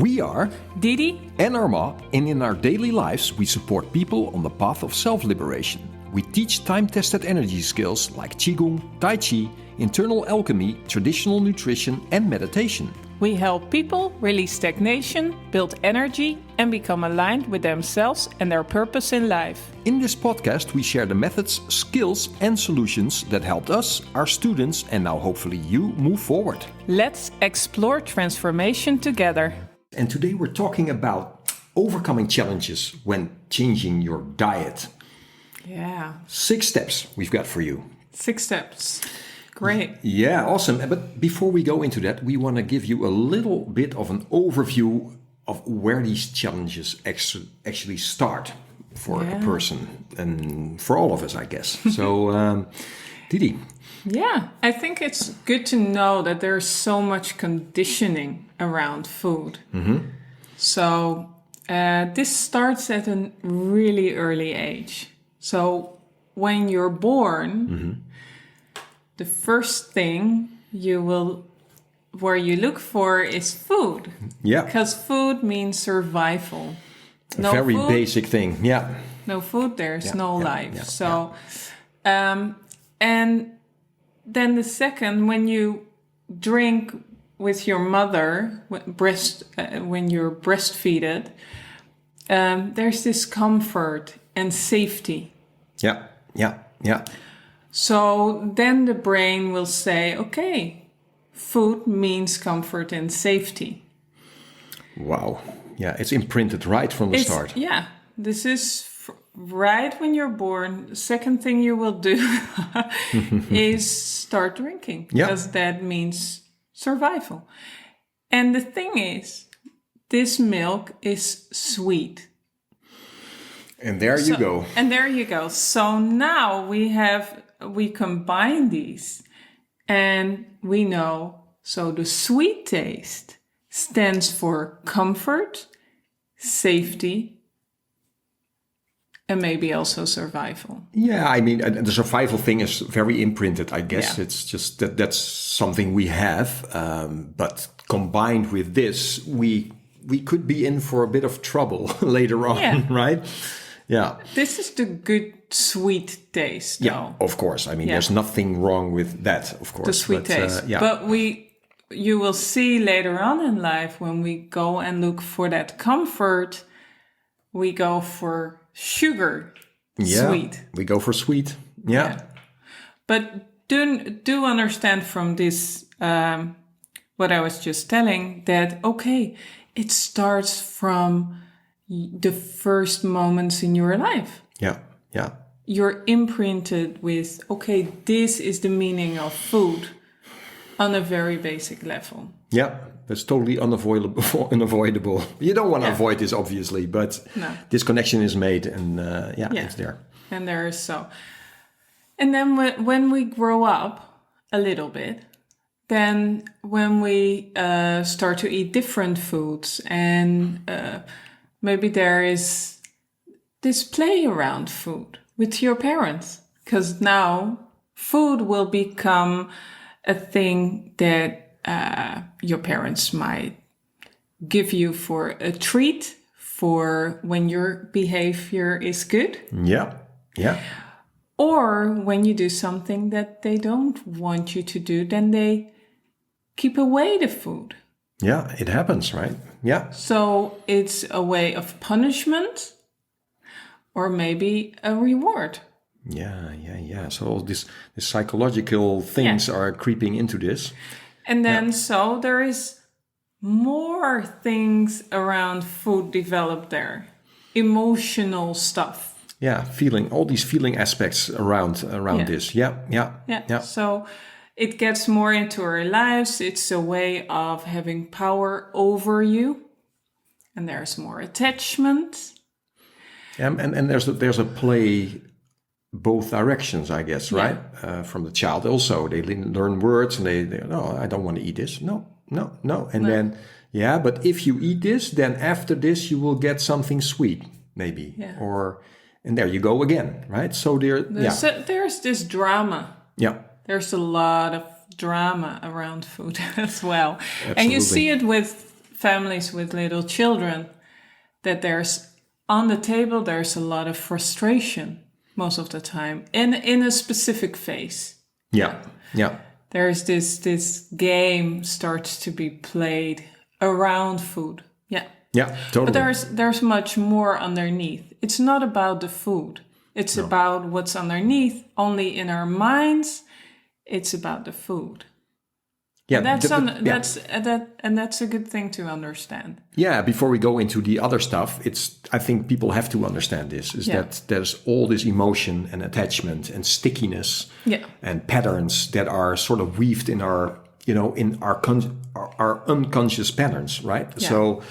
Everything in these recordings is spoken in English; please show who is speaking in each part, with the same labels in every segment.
Speaker 1: We are
Speaker 2: Didi
Speaker 1: and Arma, and in our daily lives we support people on the path of self-liberation. We teach time-tested energy skills like Qigong, Tai Chi, internal alchemy, traditional nutrition and meditation.
Speaker 2: We help people release stagnation, build energy, and become aligned with themselves and their purpose in life.
Speaker 1: In this podcast, we share the methods, skills, and solutions that helped us, our students, and now hopefully you move forward.
Speaker 2: Let's explore transformation together.
Speaker 1: And today we're talking about overcoming challenges when changing your diet.
Speaker 2: Yeah.
Speaker 1: 6 steps we've got for you.
Speaker 2: 6 steps. Great.
Speaker 1: Yeah, awesome. But before we go into that, we want to give you a little bit of an overview of where these challenges actually start for a person and for all of us, I guess. So, Didi.
Speaker 2: Yeah, I think it's good to know that there's so much conditioning around food.
Speaker 1: Mm-hmm.
Speaker 2: So this starts at a really early age. So when you're born, the first thing where you look for is food.
Speaker 1: Yeah.
Speaker 2: Because food means survival.
Speaker 1: A very basic thing. Yeah.
Speaker 2: No food, there's no life.
Speaker 1: Yeah,
Speaker 2: so, and then the second, when you drink with your mother, when you're breastfeeded, there's this comfort and safety.
Speaker 1: Yeah.
Speaker 2: So then the brain will say, okay, food means comfort and safety.
Speaker 1: Wow. Yeah, it's imprinted right from the start.
Speaker 2: Yeah, this is right when you're born. The second thing you will do is start drinking. Because that means survival. And the thing is, this milk is sweet.
Speaker 1: And there you go.
Speaker 2: And there you go. So now we combine these and we know, so the sweet taste stands for comfort, safety, and maybe also survival.
Speaker 1: Yeah, I mean, the survival thing is very imprinted, I guess. Yeah. It's just that's something we have. But combined with this, we could be in for a bit of trouble later on, right? Yeah.
Speaker 2: This is the good sweet taste, though.
Speaker 1: Yeah, of course. I mean, there's nothing wrong with that, of course.
Speaker 2: The sweet taste. But you will see later on in life when we go and look for that comfort, we go for sugar sweet.
Speaker 1: We go for sweet. Yeah.
Speaker 2: But do understand from this, what I was just telling, that, okay, it starts from the first moments in your life.
Speaker 1: Yeah.
Speaker 2: You're imprinted with, okay, this is the meaning of food on a very basic level. Yeah,
Speaker 1: that's totally unavoidable. You don't want to avoid this, obviously, but this connection is made and it's there.
Speaker 2: And there is so. And then when we grow up a little bit, then when we start to eat different foods and maybe there is this play around food with your parents, because now food will become a thing that your parents might give you for a treat for when your behavior is good.
Speaker 1: Yeah.
Speaker 2: Or when you do something that they don't want you to do, then they keep away the food.
Speaker 1: Yeah, it happens, right? Yeah.
Speaker 2: So it's a way of punishment or maybe a reward.
Speaker 1: Yeah. So all these psychological things are creeping into this.
Speaker 2: And then so there is more things around food developed there. Emotional stuff.
Speaker 1: Yeah, all these feeling aspects around this. Yeah.
Speaker 2: So it gets more into our lives. It's a way of having power over you. And there's more attachment.
Speaker 1: And there's a play both directions, I guess, right? From the child also. They learn words and they no, I don't want to eat this. No. And then, but if you eat this, then after this you will get something sweet, maybe. Yeah. And there you go again, right? So
Speaker 2: there's this drama.
Speaker 1: Yeah.
Speaker 2: There's a lot of drama around food as well.
Speaker 1: Absolutely.
Speaker 2: And you see it with families with little children, that on the table, there's a lot of frustration most of the time in a specific phase.
Speaker 1: Yeah.
Speaker 2: There's this game starts to be played around food. Yeah.
Speaker 1: Yeah, totally.
Speaker 2: But there's much more underneath. It's not about the food. It's about what's underneath. Only in our minds, it's about the food.
Speaker 1: Yeah,
Speaker 2: and that's a good thing to understand.
Speaker 1: Yeah, before we go into the other stuff, I think people have to understand this, that there's all this emotion and attachment and stickiness and patterns that are sort of weaved in our, in our unconscious patterns, right? Yeah. So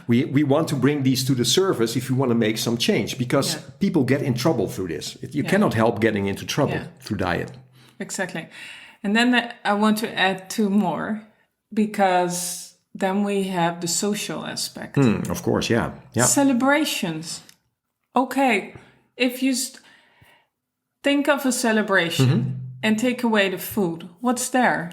Speaker 1: we want to bring these to the surface if we want to make some change, because people get in trouble through this. You cannot help getting into trouble through diet.
Speaker 2: Exactly. And then I want to add 2 more, because then we have the social aspect.
Speaker 1: Of course, yeah.
Speaker 2: Celebrations. Okay, if you think of a celebration and take away the food, what's there?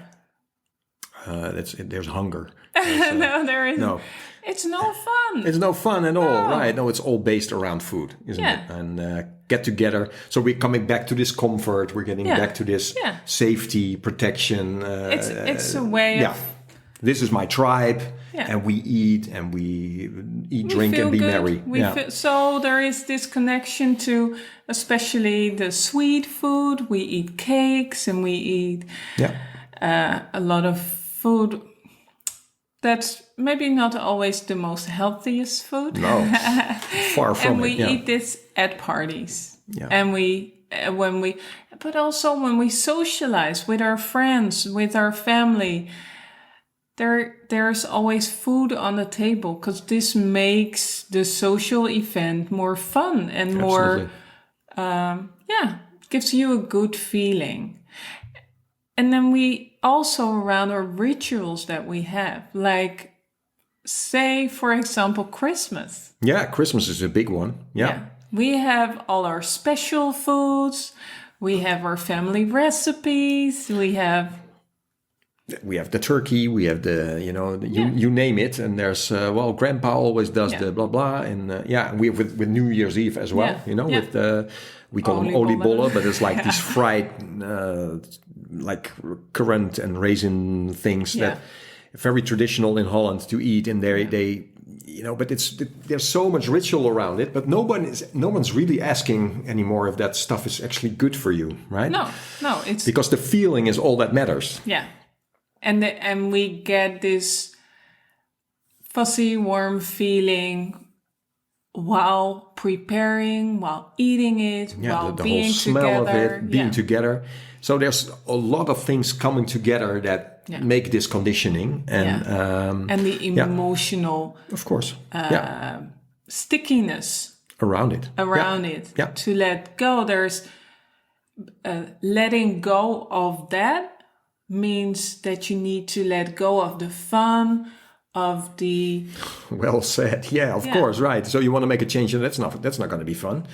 Speaker 1: There's hunger.
Speaker 2: No, there isn't. No. It's no fun.
Speaker 1: It's no fun at all, right? No, it's all based around food, isn't it? And get together. So we're coming back to this comfort. We're getting back to this safety, protection.
Speaker 2: It's a way of...
Speaker 1: This is my tribe, and we eat, drink, and be merry.
Speaker 2: So there is this connection to, especially the sweet food. We eat cakes, and we eat a lot of food that's maybe not always the most healthiest food.
Speaker 1: No, far from it.
Speaker 2: And we eat this at parties. Yeah. And but also when we socialize with our friends, with our family, there's always food on the table, because this makes the social event more fun and more, gives you a good feeling. And then we also, around our rituals that we have, like, say, for example, Christmas.
Speaker 1: Yeah, Christmas is a big one. Yeah.
Speaker 2: We have all our special foods. We have our family recipes. We have
Speaker 1: the turkey. We have you name it. And there's, Grandpa always does the blah, blah. And we have with New Year's Eve as well, with the... We call them oliebollen, but it's like these fried, like currant and raisin things that are very traditional in Holland to eat. And they but there's so much ritual around it. But no one's really asking anymore if that stuff is actually good for you, right?
Speaker 2: No, it's
Speaker 1: because the feeling is all that matters.
Speaker 2: Yeah, and we get this fuzzy, warm feeling while preparing, while eating it, while
Speaker 1: the
Speaker 2: being
Speaker 1: whole smell
Speaker 2: together.
Speaker 1: Of it, being together. So there's a lot of things coming together that make this conditioning
Speaker 2: and the emotional,
Speaker 1: of course,
Speaker 2: stickiness
Speaker 1: around it.
Speaker 2: To let go. There's letting go of that means that you need to let go of the fun, of the...
Speaker 1: Well said. Yeah, of course, right. So you want to make a change, and that's not going to be fun.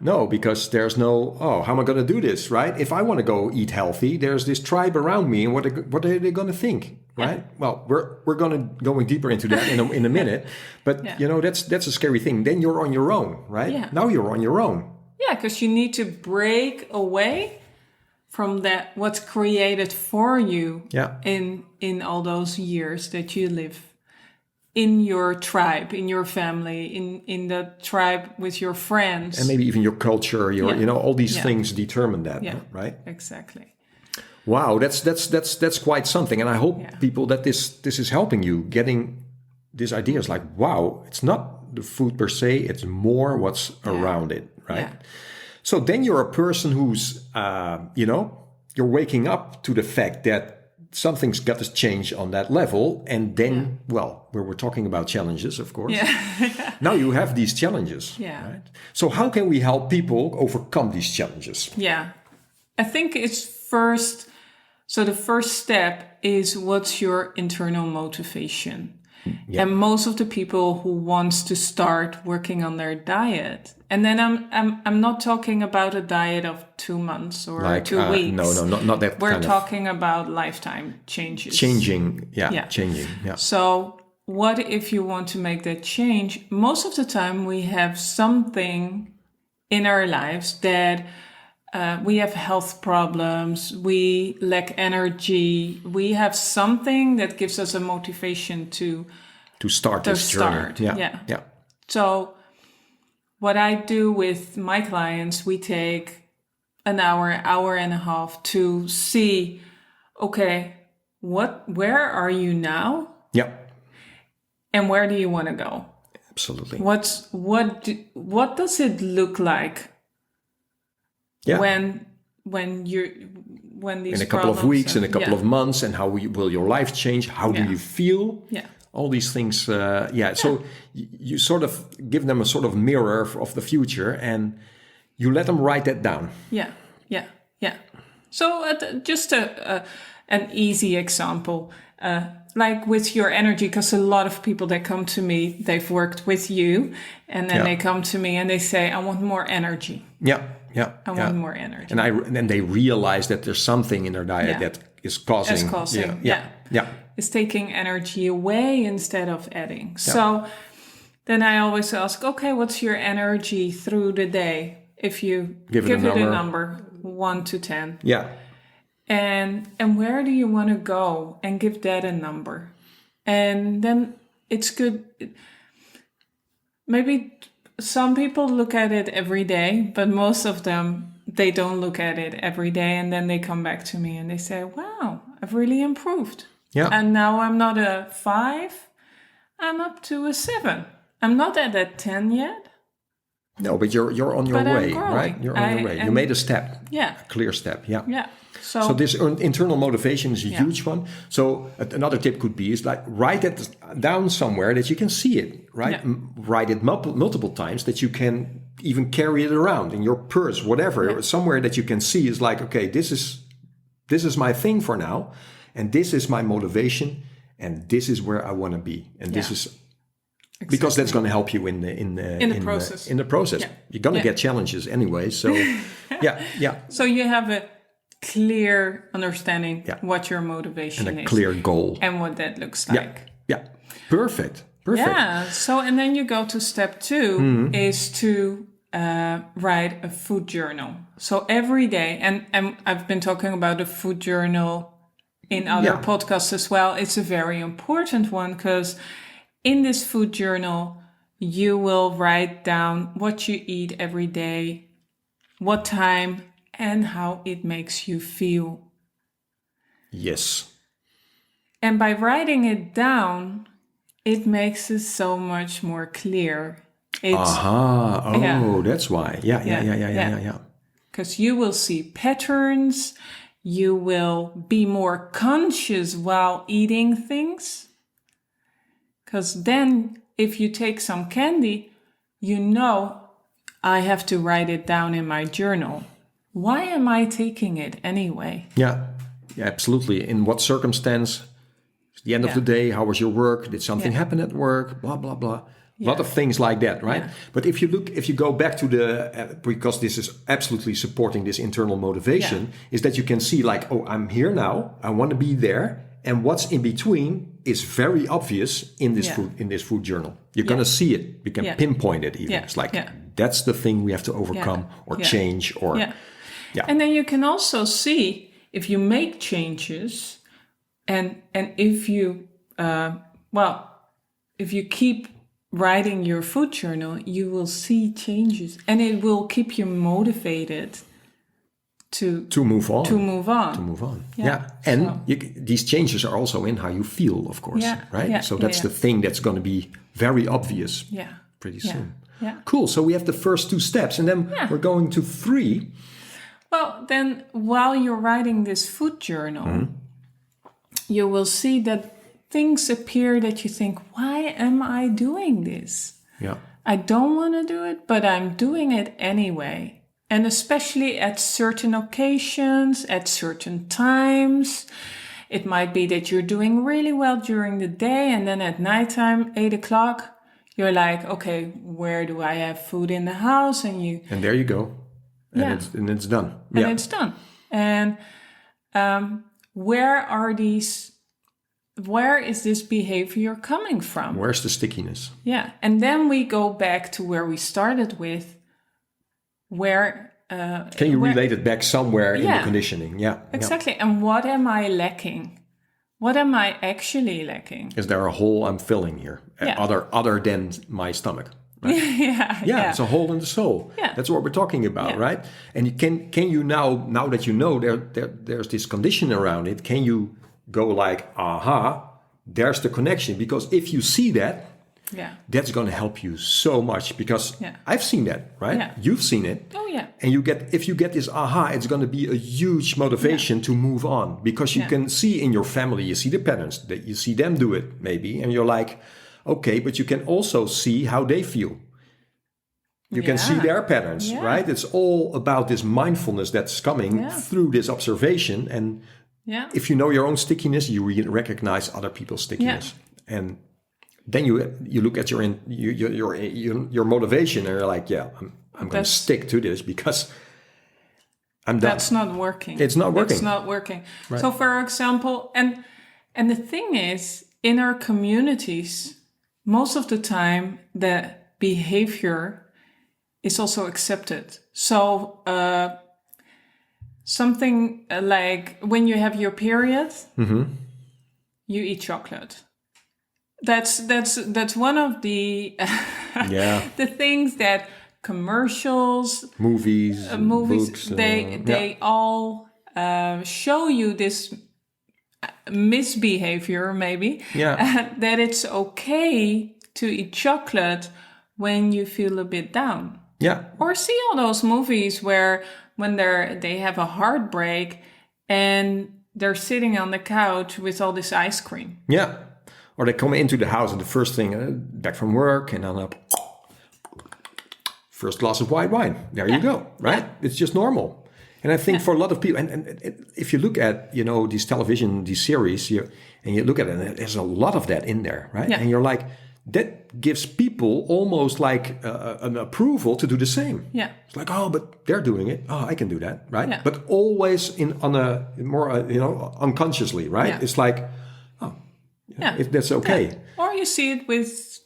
Speaker 1: No, because there's no, how am I going to do this, right? If I want to go eat healthy, there's this tribe around me, and what are they going to think, right? Well, we're going deeper into that in a minute, but that's a scary thing. Then you're on your own, right? Yeah. Now you're on your own.
Speaker 2: Yeah, because you need to break away from that, what's created for you in all those years that you live in your tribe, in your family, in the tribe with your friends.
Speaker 1: And maybe even your culture, all these things determine that, right?
Speaker 2: Exactly.
Speaker 1: Wow, that's quite something. And I hope people that this is helping you getting these ideas like, wow, it's not the food per se, it's more what's around it, right? Yeah. So then you're a person who's, you're waking up to the fact that something's got to change on that level. And then, we're talking about challenges, of course. Yeah. Now you have these challenges. Yeah. Right? So how can we help people overcome these challenges?
Speaker 2: Yeah. I think it's the first step is, what's your internal motivation? Yeah. And most of the people who wants to start working on their diet, and then I'm not talking about a diet of 2 months or 2 weeks.
Speaker 1: No, not that.
Speaker 2: We're talking about lifetime changes.
Speaker 1: Changing.
Speaker 2: So what if you want to make that change? Most of the time we have something in our lives that we have health problems, we lack energy, we have something that gives us a motivation to
Speaker 1: start this journey. Yeah.
Speaker 2: So what I do with my clients, we take an hour and a half to see, okay, where are you now?
Speaker 1: Yeah.
Speaker 2: And where do you want to go?
Speaker 1: Absolutely.
Speaker 2: What does it look like when these
Speaker 1: in a couple of weeks, in a couple of months, and how will your life change? How do you feel?
Speaker 2: Yeah.
Speaker 1: All these things. So you sort of give them a sort of mirror of the future, and you let them write that down.
Speaker 2: Yeah. So just an easy example, like with your energy, because a lot of people that come to me, they've worked with you, and then they come to me and they say, I want more energy.
Speaker 1: Yeah.
Speaker 2: I want more energy.
Speaker 1: And then they realize that there's something in their diet that is causing.
Speaker 2: It's taking energy away instead of adding. Yeah. So then I always ask, okay, what's your energy through the day? If you give it a number, 1 to 10.
Speaker 1: Yeah.
Speaker 2: And where do you want to go? And give that a number. And then it's good. Maybe some people look at it every day, but most of them, they don't look at it every day. And then they come back to me and they say, wow, I've really improved.
Speaker 1: Yeah.
Speaker 2: And now I'm not a 5, I'm up to a 7. I'm not at that 10 yet.
Speaker 1: No, but you're on your way, right? You're on your way. You made a step.
Speaker 2: Yeah.
Speaker 1: A clear step. Yeah.
Speaker 2: Yeah.
Speaker 1: So this internal motivation is a huge one. So another tip could be is like write it down somewhere that you can see it, right? Yeah. Write it multiple times that you can even carry it around in your purse, whatever, somewhere that you can see is like, okay, this is my thing for now, and this is my motivation, and this is where I want to be, and this is. Exactly. Because that's going to help you in the process. In the process, you're going to get challenges anyway. So,
Speaker 2: So you have a clear understanding what your motivation
Speaker 1: and a clear goal
Speaker 2: and what that looks like.
Speaker 1: Yeah. Perfect.
Speaker 2: Yeah. So and then you go to step 2 is to write a food journal. So every day, and I've been talking about a food journal in other podcasts as well. It's a very important one because in this food journal, you will write down what you eat every day, what time, and how it makes you feel.
Speaker 1: Yes.
Speaker 2: And by writing it down, it makes it so much more clear.
Speaker 1: That's why. Yeah.
Speaker 2: Because you will see patterns, you will be more conscious while eating things. Because then if you take some candy, you know, I have to write it down in my journal. Why am I taking it anyway?
Speaker 1: Yeah, absolutely. In what circumstance? At the end of the day, how was your work? Did something happen at work? Blah, blah, blah. A lot of things like that, right? Yeah. But if you go back to because this is absolutely supporting this internal motivation, is that you can see like, oh, I'm here now. I want to be there. And what's in between is very obvious in this food journal. You're going to see it. You can pinpoint it even. It's like, that's the thing we have to overcome or change or...
Speaker 2: And then you can also see if you make changes and if you, if you keep writing your food journal, you will see changes and it will keep you motivated to move on.
Speaker 1: Yeah. And these changes are also in how you feel, of course, right? Yeah. So that's the thing that's going to be very obvious pretty soon. Yeah. Cool. So we have the first 2 steps and then we're going to 3.
Speaker 2: Well, then while you're writing this food journal, you will see that things appear that you think, why am I doing this?
Speaker 1: Yeah.
Speaker 2: I don't want to do it, but I'm doing it anyway. And especially at certain occasions, at certain times. It might be that you're doing really well during the day and then at nighttime, 8 o'clock, you're like, okay, where do I have food in the house? And
Speaker 1: there you go. And it's done.
Speaker 2: And it's done. And where are these where is this behavior coming from?
Speaker 1: Where's the stickiness?
Speaker 2: Yeah. And then we go back to where we started with, where...
Speaker 1: Can you relate it back somewhere in the
Speaker 2: Yeah.
Speaker 1: conditioning? Yeah.
Speaker 2: Exactly. And what am I lacking? What am I actually lacking?
Speaker 1: Is there a hole I'm filling here?
Speaker 2: Yeah.
Speaker 1: Other than my stomach? Right?
Speaker 2: Yeah.
Speaker 1: It's a hole in the soul.
Speaker 2: Yeah.
Speaker 1: That's what we're talking about,
Speaker 2: Yeah.
Speaker 1: right? And can you now that you know there's this condition around it, can you go like, aha, there's the connection? Because if you see that, that's going to help you so much, because I've seen that, right?
Speaker 2: Yeah.
Speaker 1: You've seen it.
Speaker 2: Oh yeah.
Speaker 1: And if you get this aha, it's going to be a huge motivation to move on, because you can see in your family, you see the patterns, that you see them do it maybe, and you're like, okay, but you can also see how they feel. You can see their patterns, right? It's all about this mindfulness that's coming through this observation. And if you know your own stickiness, you recognize other people's stickiness. And then you look at your motivation, and you're like, I'm going to stick to this because I'm done.
Speaker 2: That's not working.
Speaker 1: It's not working.
Speaker 2: It's not working.
Speaker 1: Right.
Speaker 2: So, for example, and the thing is, in our communities, most of the time, the behavior is also accepted. So, something like when you have your period, you eat chocolate. That's one of the the things that commercials,
Speaker 1: movies, books,
Speaker 2: they all show you this misbehavior, maybe that it's okay to eat chocolate when you feel a bit down.
Speaker 1: Yeah.
Speaker 2: Or see all those movies where when they have a heartbreak and they're sitting on the couch with all this ice cream.
Speaker 1: Yeah. Or they come into the house and the first thing, back from work, and then first glass of white wine. There you go, right? It's just normal. And I think for a lot of people, and if you look at, these television, these series, and you look at it, and there's a lot of that in there, right?
Speaker 2: Yeah.
Speaker 1: And you're like, that gives people almost like an approval to do the same.
Speaker 2: Yeah.
Speaker 1: It's like, oh, but they're doing it. Oh, I can do that, right?
Speaker 2: Yeah.
Speaker 1: But always on a more, unconsciously, right?
Speaker 2: Yeah.
Speaker 1: It's like, if that's okay.
Speaker 2: Yeah. Or you see it with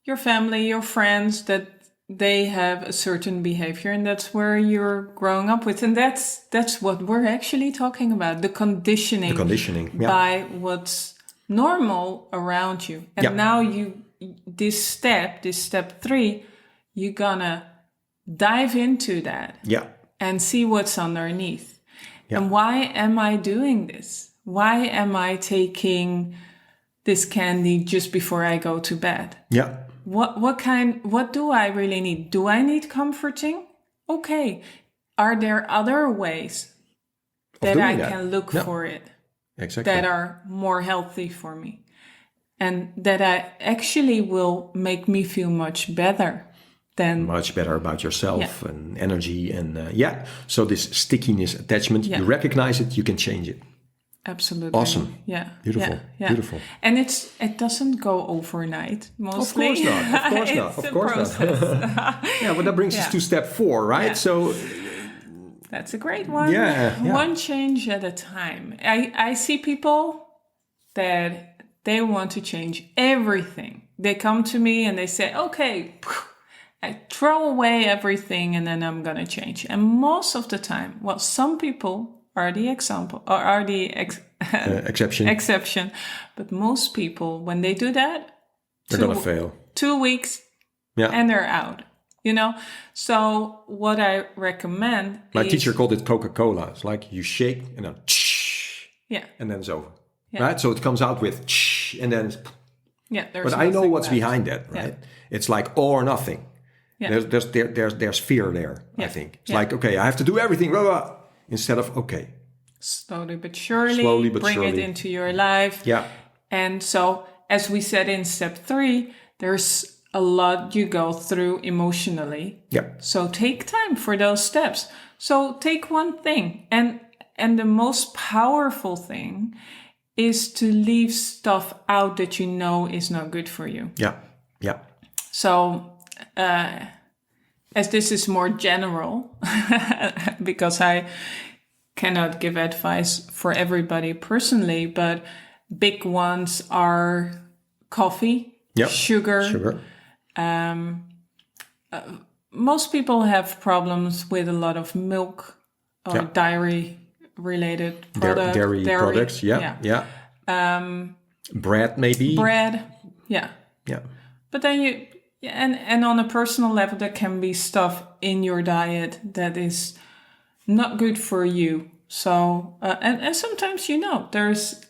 Speaker 2: your family, your friends, that they have a certain behavior, and that's where you're growing up with. And that's what we're actually talking about, the conditioning. By what's normal around you. And now this step 3, you're gonna dive into that and see what's underneath. And why am I doing this? Why am I taking this candy just before I go to bed?
Speaker 1: Yeah.
Speaker 2: What do I really need? Do I need comforting? Okay. Are there other ways that I can look for it?
Speaker 1: Exactly.
Speaker 2: That are more healthy for me, and that I actually will make me feel much better
Speaker 1: about yourself and energy, and so this stickiness, attachment, you recognize it, you can change it.
Speaker 2: Absolutely.
Speaker 1: Awesome.
Speaker 2: Yeah.
Speaker 1: Beautiful. Beautiful.
Speaker 2: And it doesn't go overnight, mostly.
Speaker 1: Of course not. Of course not. But that brings us to step 4, right? So
Speaker 2: that's a great one.
Speaker 1: Yeah.
Speaker 2: One change at a time. I see people that they want to change everything. They come to me and they say, okay, I throw away everything and then I'm going to change. And most of the time, some people are the example, or are the exception. But most people, when they do that,
Speaker 1: they're going to fail.
Speaker 2: 2 weeks and they're out. So what I recommend
Speaker 1: My teacher called it Coca-Cola. It's like you shake and then and then it's over. Right? So it comes out with and then but I know what's behind that, right? It's like all or nothing. Yeah. There's fear there, I think. It's like, okay, I have to do everything, blah, blah, instead of, okay.
Speaker 2: Slowly but surely bring it into your life.
Speaker 1: Yeah.
Speaker 2: And so, as we said in step 3, there's a lot you go through emotionally.
Speaker 1: Yeah.
Speaker 2: So take time for those steps. So take one thing. And the most powerful thing is to leave stuff out that you know is not good for you.
Speaker 1: Yeah. Yeah.
Speaker 2: So as this is more general, because I cannot give advice for everybody personally, but big ones are coffee,
Speaker 1: Yep.
Speaker 2: sugar.
Speaker 1: Sugar.
Speaker 2: Most people have problems with a lot of milk or
Speaker 1: Yeah.
Speaker 2: dairy related products.
Speaker 1: Dairy products. Yeah. Bread, maybe.
Speaker 2: Bread. Yeah.
Speaker 1: Yeah.
Speaker 2: But then and on a personal level, there can be stuff in your diet that is not good for you. So, and sometimes, there's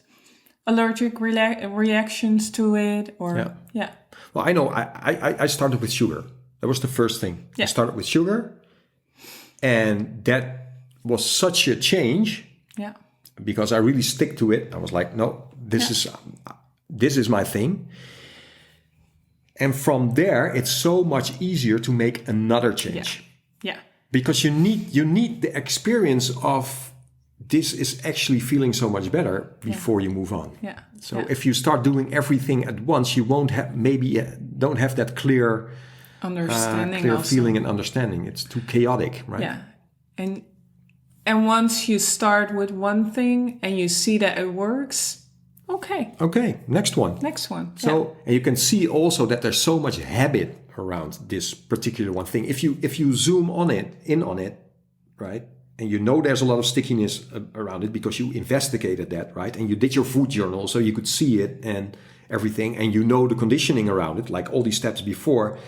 Speaker 2: allergic reactions to it or, yeah.
Speaker 1: Well, I know I started with sugar. That was the first thing.
Speaker 2: Yeah.
Speaker 1: I started with sugar. And that was such a change.
Speaker 2: Yeah.
Speaker 1: Because I really stick to it. I was like, no, this is my thing. And from there, it's so much easier to make another change.
Speaker 2: Yeah.
Speaker 1: Because you need the experience of this is actually feeling so much better before you move on.
Speaker 2: Yeah.
Speaker 1: So if you start doing everything at once, you won't have don't have that clear
Speaker 2: understanding,
Speaker 1: clear feeling and understanding. It's too chaotic, right?
Speaker 2: Yeah. And once you start with one thing and you see that it works, okay, next one.
Speaker 1: So and you can see also that there's so much habit around this particular one thing. If you zoom in on it, right? And there's a lot of stickiness around it because you investigated that, right? And you did your food journal so you could see it and everything, and the conditioning around it, like all these steps before,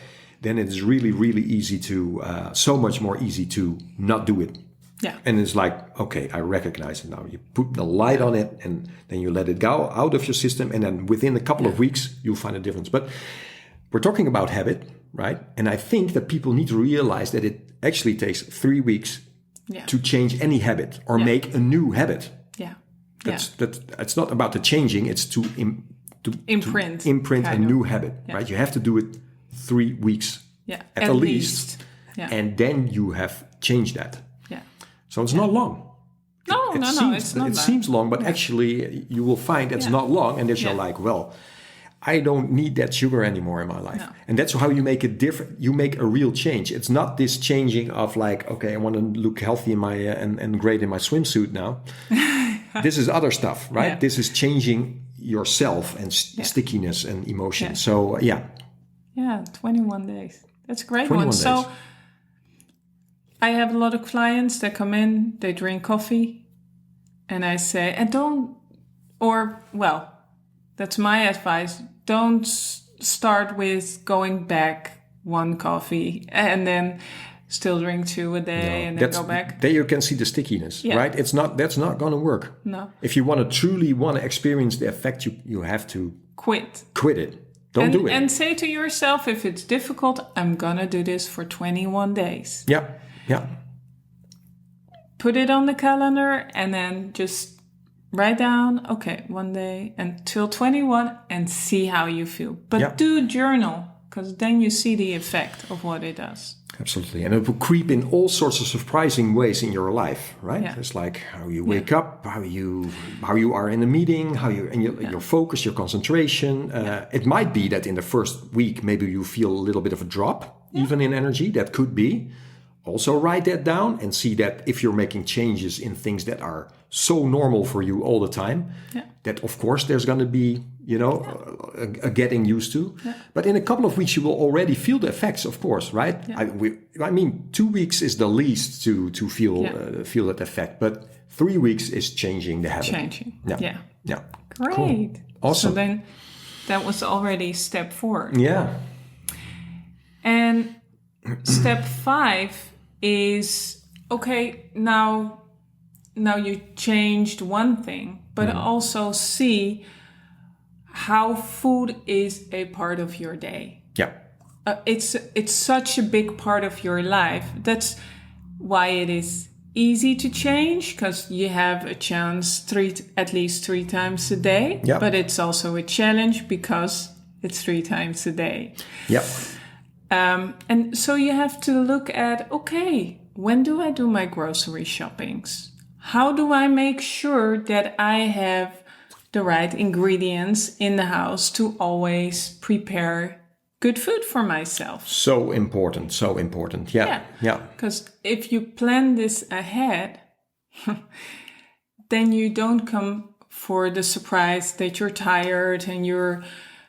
Speaker 1: then it's really, really easy to, so much more easy to not do it.
Speaker 2: Yeah.
Speaker 1: And it's like, okay, I recognize it now. You put the light on it and then you let it go out of your system. And then within a couple of weeks, you'll find a difference. But we're talking about habit, right? And I think that people need to realize that it actually takes 3 weeks to change any habit or make a new habit.
Speaker 2: Yeah.
Speaker 1: It's not about the changing. It's to imprint a new habit, right? You have to do it 3 weeks at least.
Speaker 2: Yeah.
Speaker 1: And then you have changed that.
Speaker 2: Yeah.
Speaker 1: So it's not long.
Speaker 2: No, it's not.
Speaker 1: It seems long, but actually you will find it's not long. And then you're like, well, I don't need that sugar anymore in my life. No. And that's how you make it different. You make a real change. It's not this changing of like, okay, I want to look healthy in my and great in my swimsuit now. This is other stuff, right? Yeah. This is changing yourself and stickiness and emotion. Yeah. So, yeah.
Speaker 2: Yeah, 21 days. That's a great one. Days. So I have a lot of clients that come in, they drink coffee, and I say, that's my advice. Don't start with going back one coffee and then still drink 2 a day and then go back.
Speaker 1: There you can see the stickiness, right? That's not going to work.
Speaker 2: No.
Speaker 1: If you truly want to experience the effect, you have to
Speaker 2: quit
Speaker 1: it. Don't do it.
Speaker 2: And say to yourself, if it's difficult, I'm going to do this for 21 days.
Speaker 1: Yeah.
Speaker 2: Put it on the calendar and then just write down, 1 day until 21 and see how you feel. But do journal, because then you see the effect of what it does.
Speaker 1: Absolutely. And it will creep in all sorts of surprising ways in your life, right? Yeah. It's like how you wake up, how you are in a meeting, your focus, your concentration. It might be that in the first week, maybe you feel a little bit of a drop, even in energy. That could be. Also write that down and see that if you're making changes in things that are so normal for you all the time, that of course there's going to be, a getting used to. Yeah. But in a couple of weeks, you will already feel the effects, of course, right? Yeah. I mean, 2 weeks is the least to feel that effect, but 3 weeks is changing the habit. Yeah.
Speaker 2: Great.
Speaker 1: Cool. Awesome.
Speaker 2: So then that was already step 4.
Speaker 1: Yeah.
Speaker 2: And step 5 is, now you changed one thing, but also see how food is a part of your day.
Speaker 1: Yeah.
Speaker 2: It's such a big part of your life. That's why it is easy to change, because you have a chance at least 3 times a day.
Speaker 1: Yeah.
Speaker 2: But it's also a challenge because it's 3 times a day.
Speaker 1: Yeah.
Speaker 2: And so you have to look at, when do I do my grocery shoppings? How do I make sure that I have the right ingredients in the house to always prepare good food for myself?
Speaker 1: So important. Yeah.
Speaker 2: Because if you plan this ahead, then you don't come for the surprise that you're tired and you're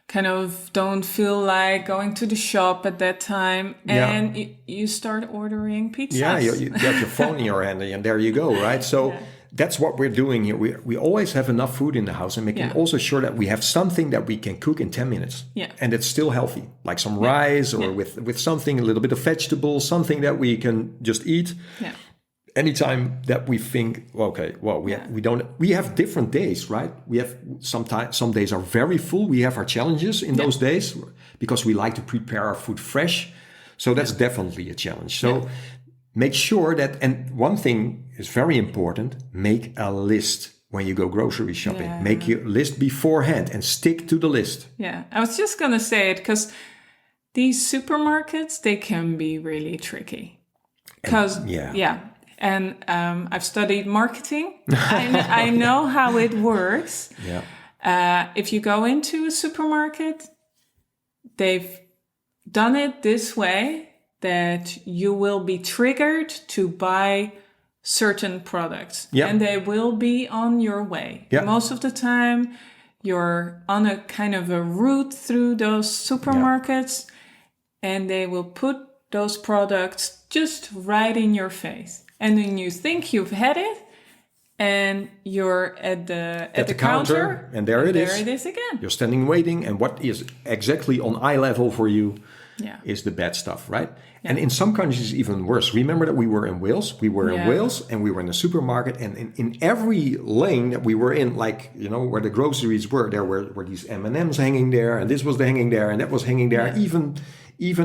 Speaker 2: kind of don't feel like going to the shop at that time, and you start ordering pizzas.
Speaker 1: Yeah, you have your phone in your hand, and there you go, right? So that's what we're doing here. We always have enough food in the house, and making also sure that we have something that we can cook in 10 minutes.
Speaker 2: Yeah.
Speaker 1: And it's still healthy, like some rice or with something, a little bit of vegetables, something that we can just eat.
Speaker 2: Yeah.
Speaker 1: Anytime that we think, okay, well, we have different days, right? We have some days are very full. We have our challenges in those days because we like to prepare our food fresh. So that's definitely a challenge. So make sure that, and one thing is very important, make a list when you go grocery shopping.
Speaker 2: Yeah.
Speaker 1: Make your list beforehand and stick to the list.
Speaker 2: Yeah, I was just going to say it because these supermarkets, they can be really tricky. Because, and I've studied marketing. I know how it works.
Speaker 1: Yeah.
Speaker 2: If you go into a supermarket, they've done it this way that you will be triggered to buy certain products. And they will be on your way. Most of the time, you're on a kind of a route through those supermarkets, and they will put those products just right in your face. And then you think you've had it, and you're at the counter,
Speaker 1: and there it is.
Speaker 2: There it is again.
Speaker 1: You're standing waiting, and what is exactly on eye level for you is the bad stuff, right? And in some countries, even worse. Remember that we were in Wales. We were in Wales, and we were in a supermarket, and in every lane that we were in, like, you know, where the groceries were, there were these M&Ms hanging there, and this was hanging there, and that was hanging there, even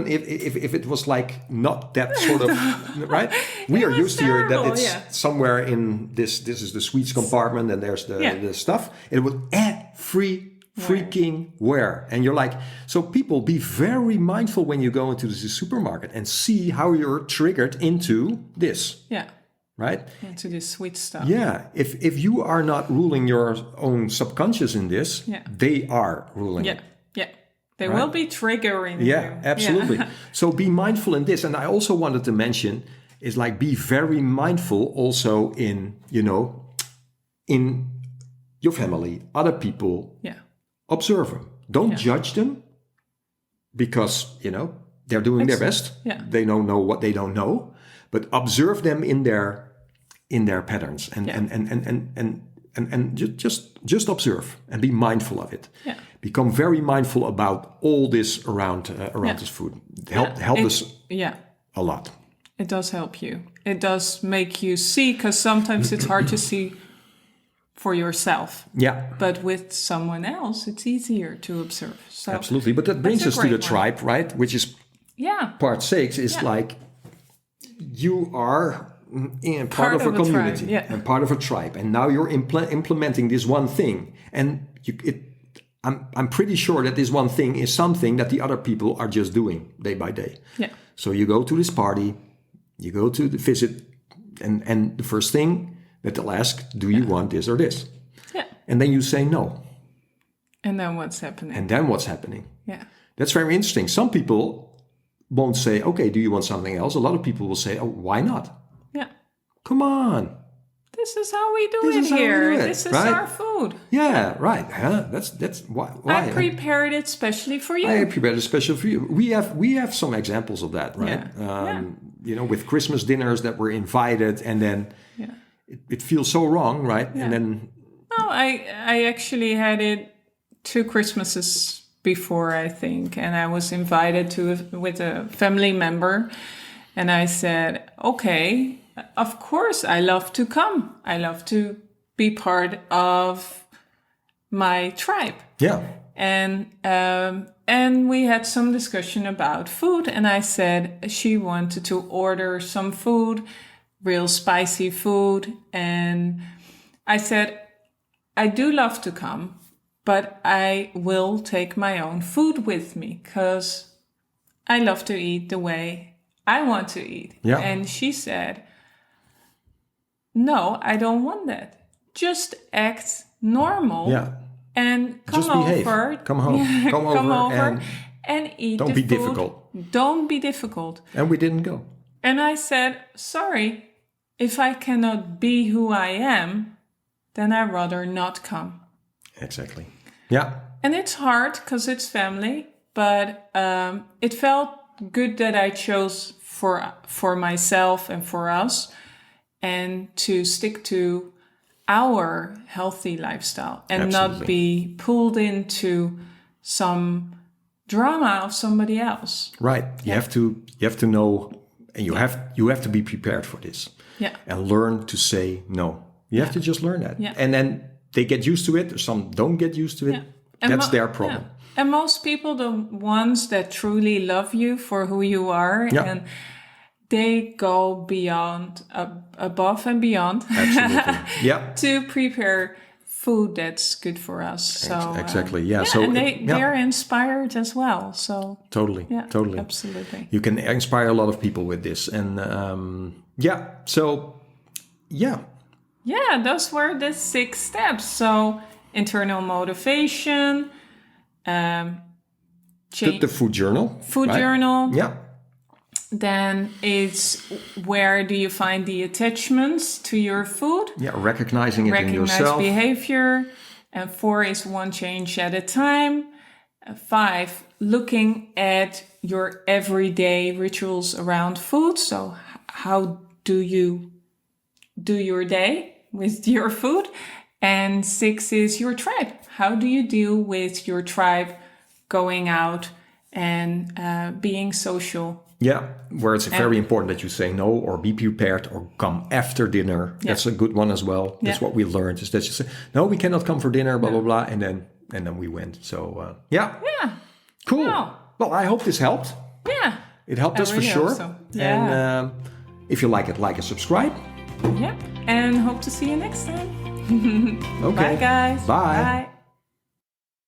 Speaker 1: if it was like not that sort of right. We are used to hear that it's somewhere in this is the sweets compartment, and there's the stuff. It was every freaking where, and you're like, so people, be very mindful when you go into the supermarket and see how you're triggered into this. Right?
Speaker 2: Into this sweet stuff.
Speaker 1: Yeah. If you are not ruling your own subconscious in this, they are ruling it.
Speaker 2: They will be triggering you.
Speaker 1: Yeah, absolutely. So be mindful in this. And I also wanted to mention is like, be very mindful also in, you know, in your family, other people. Observe them. Don't judge them because, you know, they're doing their best. They don't know what they don't know, but observe them in their patterns and just observe and be mindful of it. Become very mindful about all this around this food. Help us a lot.
Speaker 2: It does help you. It does make you see, because sometimes it's hard to see for yourself. But with someone else, it's easier to observe. So
Speaker 1: absolutely. But that brings us to the tribe, right? Which is part 6 is like you are part of a community and part of a tribe, and now you're implementing this one thing, and I'm pretty sure that this one thing is something that the other people are just doing day by day. So you go to this party, you go to the visit, and the first thing that they'll ask, do you want this or this? And then you say no.
Speaker 2: And then what's happening?
Speaker 1: That's very interesting. Some people won't say, okay, do you want something else? A lot of people will say, oh, why not? Come on.
Speaker 2: This is how we do it here. This is our food.
Speaker 1: Yeah, right. Huh? That's why.
Speaker 2: I prepared it specially for you.
Speaker 1: I prepared it specially for you. We have some examples of that, right? You know, with Christmas dinners that were invited, and then it feels so wrong, right? And then
Speaker 2: I actually had it 2 Christmases before, I think, and I was invited with a family member, and I said, okay, of course, I love to come. I love to be part of my tribe. And we had some discussion about food, and I said she wanted to order some food, real spicy food, and I said, I do love to come, but I will take my own food with me because I love to eat the way I want to eat. And she said, no, I don't want that. Just act normal and come over.
Speaker 1: Come home. Come over
Speaker 2: and eat
Speaker 1: don't
Speaker 2: the
Speaker 1: be
Speaker 2: food.
Speaker 1: difficult.
Speaker 2: Don't be difficult.
Speaker 1: And we didn't go.
Speaker 2: And I said, sorry, if I cannot be who I am, then I'd rather not come.
Speaker 1: Exactly. Yeah.
Speaker 2: And it's hard because it's family, but it felt good that I chose for myself and for us, and to stick to our healthy lifestyle and
Speaker 1: Absolutely.
Speaker 2: not be pulled into some drama of somebody else.
Speaker 1: Right. You have to know, and you have to be prepared for this.
Speaker 2: Yeah.
Speaker 1: And learn to say no. You have to just learn that.
Speaker 2: Yeah.
Speaker 1: And then they get used to it, or some don't get used to it.
Speaker 2: Yeah. And
Speaker 1: That's their problem.
Speaker 2: Yeah. And most people, the ones that truly love you for who you are, and they go beyond, above and beyond,
Speaker 1: Absolutely. Yeah.
Speaker 2: to prepare food that's good for us. So
Speaker 1: Exactly. Yeah. So
Speaker 2: and they're inspired as well. So
Speaker 1: totally.
Speaker 2: yeah,
Speaker 1: Totally.
Speaker 2: absolutely.
Speaker 1: You can inspire a lot of people with this. And so yeah.
Speaker 2: Yeah, those were the 6 steps. So internal motivation,
Speaker 1: The food journal.
Speaker 2: food
Speaker 1: right?
Speaker 2: journal.
Speaker 1: Yeah.
Speaker 2: Then it's where do you find the attachments to your food?
Speaker 1: Yeah. Recognizing it in
Speaker 2: Recognize
Speaker 1: yourself.
Speaker 2: behavior. And 4 is one change at a time. 5, looking at your everyday rituals around food. So how do you do your day with your food? And 6 is your tribe. How do you deal with your tribe going out and being social?
Speaker 1: Yeah, where it's very important that you say no or be prepared or come after dinner. That's a good one as well. That's what we learned, is that you say, no, we cannot come for dinner, blah, blah, blah. And then we went. So, yeah. Cool. Well, I hope this helped.
Speaker 2: Yeah.
Speaker 1: It helped us
Speaker 2: really
Speaker 1: for sure.
Speaker 2: hope so. Yeah.
Speaker 1: And if you like and subscribe.
Speaker 2: Yeah. And hope to see you next time.
Speaker 1: Okay.
Speaker 2: Bye, guys.
Speaker 1: Bye.
Speaker 2: Bye.